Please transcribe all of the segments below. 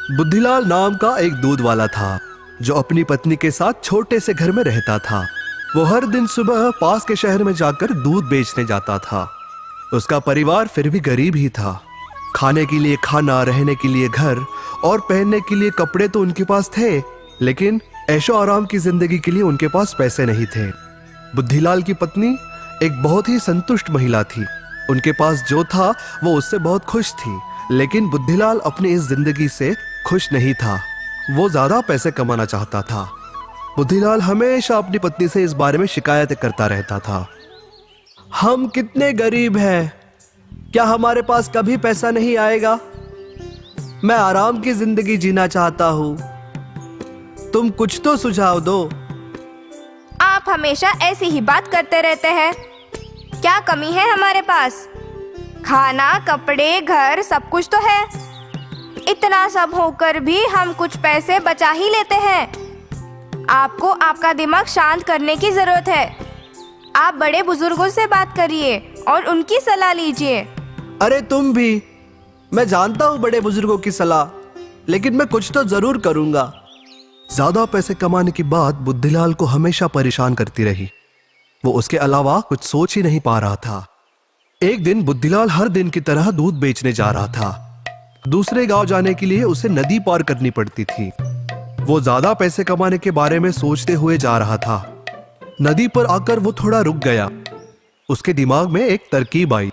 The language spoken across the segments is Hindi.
बुद्धिलाल नाम का एक दूध वाला था जो अपनी पत्नी के साथ छोटे से घर में रहता था। वो हर दिन सुबह पास के शहर में जाकर दूध बेचने जाता था। उसका परिवार फिर भी गरीब ही था। खाने के लिए खाना, रहने के लिए घर और पहनने के लिए कपड़े तो उनके पास थे, लेकिन ऐशो आराम की जिंदगी के लिए उनके पास पैसे नहीं थे। बुद्धिलाल की पत्नी एक बहुत ही संतुष्ट महिला थी। उनके पास जो था वो उससे बहुत खुश थी, लेकिन बुद्धिलाल अपनी इस जिंदगी से खुश नहीं था। वो ज्यादा पैसे कमाना चाहता था। बुद्धिलाल हमेशा अपनी पत्नी से इस बारे में शिकायतें करता रहता था। हम कितने गरीब हैं, क्या हमारे पास कभी पैसा नहीं आएगा? मैं आराम की जिंदगी जीना चाहता हूँ, तुम कुछ तो सुझाव दो। आप हमेशा ऐसी ही बात करते रहते हैं। क्या कमी है हमारे पास? खाना, कपड़े, घर सब कुछ तो है। इतना सब होकर भी हम कुछ पैसे बचा ही लेते हैं। आपको आपका दिमाग शांत करने की जरूरत है। आप बड़े बुजुर्गों से बात करिए और उनकी सलाह लीजिए। अरे तुम भी, मैं जानता हूँ बड़े बुजुर्गों की सलाह, लेकिन मैं कुछ तो जरूर करूंगा। ज्यादा पैसे कमाने की बात बुद्धिलाल को हमेशा परेशान करती रही। वो उसके अलावा कुछ सोच ही नहीं पा रहा था। एक दिन बुद्धिलाल हर दिन की तरह दूध बेचने जा रहा था। दूसरे गांव जाने के लिए उसे नदी पार करनी पड़ती थी। वो ज्यादा पैसे कमाने के बारे में सोचते हुए जा रहा था। नदी पर आकर वो थोड़ा रुक गया। उसके दिमाग में एक तरकीब आई।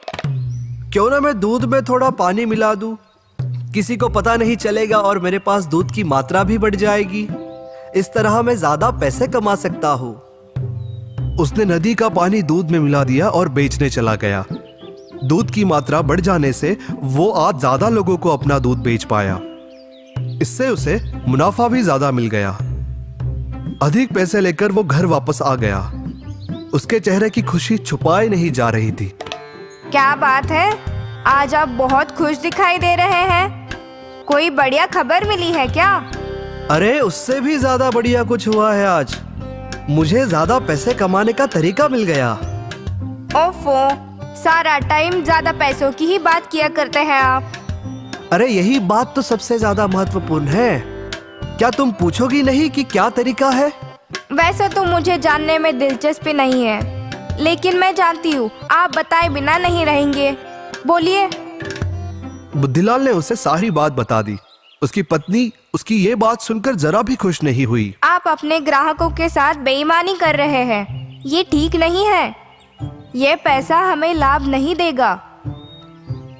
क्यों ना मैं दूध में थोड़ा पानी मिला दूं? किसी को पता नहीं चलेगा और मेरे पास दूध की मात्रा भी बढ़ जाएगी। इस तरह मैं ज्यादा पैसे कमा सकता हूँ। उसने नदी का पानी दूध में मिला दिया और बेचने चला गया। दूध की मात्रा बढ़ जाने से वो आज ज्यादा लोगों को अपना दूध बेच पाया। इससे उसे मुनाफा भी ज्यादा मिल गया। अधिक पैसे लेकर वो घर वापस आ गया। उसके चेहरे की खुशी छुपाई नहीं जा रही थी। क्या बात है, आज आप बहुत खुश दिखाई दे रहे हैं। कोई बढ़िया खबर मिली है क्या? अरे उससे भी ज्यादा बढ़िया कुछ हुआ है आज। मुझे ज्यादा पैसे कमाने का तरीका मिल गया। ओफो, सारा टाइम ज्यादा पैसों की ही बात किया करते हैं आप। अरे यही बात तो सबसे ज्यादा महत्वपूर्ण है। क्या तुम पूछोगी नहीं कि क्या तरीका है? वैसे तो मुझे जानने में दिलचस्पी नहीं है, लेकिन मैं जानती हूँ आप बताए बिना नहीं रहेंगे। बोलिए। बुद्धिलाल ने उसे सारी बात बता दी। उसकी पत्नी उसकी ये बात सुनकर जरा भी खुश नहीं हुई। आप अपने ग्राहकों के साथ बेईमानी कर रहे हैं। ये ठीक नहीं है। ये पैसा हमें लाभ नहीं देगा।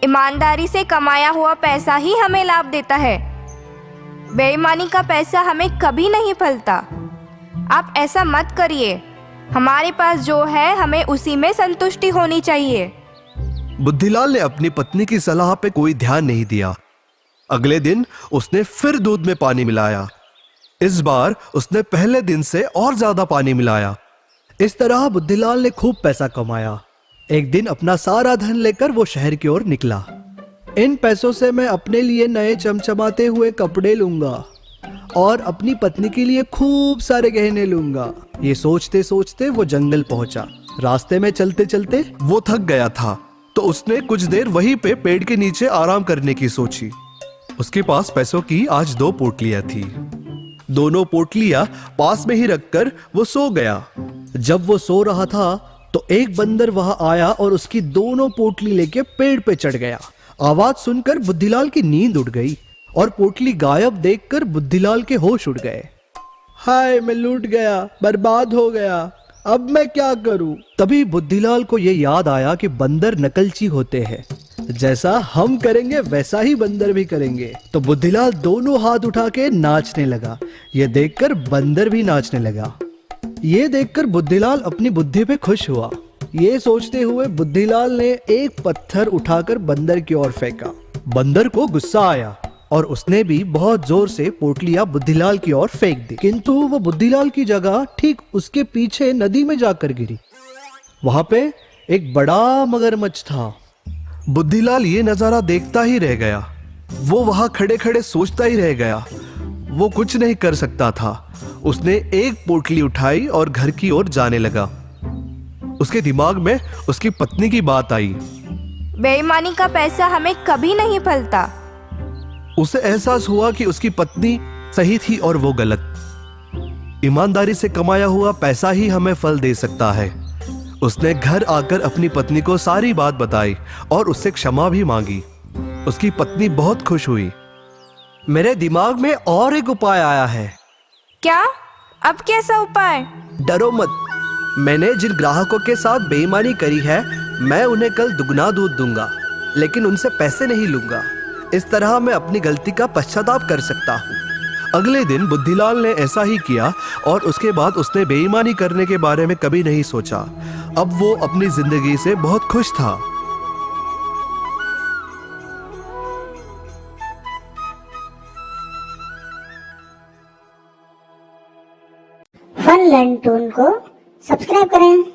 ईमानदारी से कमाया हुआ पैसा ही हमें लाभ देता है। बेईमानी का पैसा हमें कभी नहीं फलता। आप ऐसा मत करिए। हमारे पास जो है हमें उसी में संतुष्टि होनी चाहिए। बुद्धिलाल ने अपनी पत्नी की सलाह पे कोई ध्यान नहीं दिया। अगले दिन उसने फिर दूध में पानी मिलाया। इस बार उसने पहले दिन से और ज्यादा पानी मिलाया। इस तरह बुद्धिलाल ने खूब पैसा कमाया। एक दिन अपना सारा धन लेकर वो शहर की ओर निकला। इन पैसों से मैं अपने लिए नए चमचमाते हुए कपड़े लूंगा और अपनी पत्नी के लिए खूब सारे गहने लूंगा। ये सोचते सोचते वो जंगल पहुंचा। रास्ते में चलते चलते वो थक गया था, तो उसने कुछ देर वहीं पे पेड़ के नीचे आराम करने की सोची। उसके पास पैसों की आज 2 पोटलियां थी। दोनों पोटलियां पास में ही रखकर वो सो गया। जब वो सो रहा था तो एक बंदर वहां आया और उसकी दोनों पोटली लेके पेड़ पे चढ़ गया। आवाज सुनकर बुद्धिलाल की नींद उड़ गई और पोटली गायब देखकर बुद्धिलाल के होश उड़ गए। हाय, मैं लूट गया, बर्बाद हो गया, अब मैं क्या करूं? तभी बुद्धिलाल को ये याद आया कि बंदर नकलची होते हैं। जैसा हम करेंगे वैसा ही बंदर भी करेंगे। तो बुद्धिलाल दोनों हाथ उठा के नाचने लगा। ये देखकर बंदर भी नाचने लगा। ये देखकर बुद्धिलाल अपनी बुद्धि पे खुश हुआ। ये सोचते हुए बुद्धिलाल ने एक पत्थर उठाकर बंदर की ओर फेंका। बंदर को गुस्सा आया और उसने भी बहुत जोर से पोटलियां बुद्धिलाल की ओर फेंक दी, किंतु वो बुद्धिलाल की जगह ठीक उसके पीछे नदी में जाकर गिरी। वहां पे एक बड़ा मगरमच्छ था। बुद्धिलाल ये नजारा देखता ही रह गया। वो वहां खड़े खड़े सोचता ही रह गया। वो कुछ नहीं कर सकता था। उसने एक पोटली उठाई और घर की ओर जाने लगा। उसके दिमाग में उसकी पत्नी की बात आई। बेईमानी का पैसा हमें कभी नहीं फलता। उसे एहसास हुआ कि उसकी पत्नी सही थी और वो गलत। ईमानदारी से कमाया हुआ पैसा ही हमें फल दे सकता है। उसने घर आकर अपनी पत्नी को सारी बात बताई और उससे क्षमा भी मांगी। उसकी पत्नी बहुत खुश हुई। मेरे दिमाग में और एक उपाय आया है। क्या? अब कैसा उपाय? डरो मत। मैंने जिन ग्राहकों के साथ बेईमानी करी है, मैं उन्हें कल दुगना दूध दूंगा, लेकिन उनसे पैसे नहीं लूंगा। इस तरह मैं अपनी गलती का पश्चाताप कर सकता हूँ। अगले दिन बुद्धिलाल ने ऐसा ही किया और उसके बाद उसने बेईमानी करने के बारे में कभी नहीं सोचा। अब वो अपनी जिंदगी से बहुत खुश था। फन लर्न टून को सब्सक्राइब करें।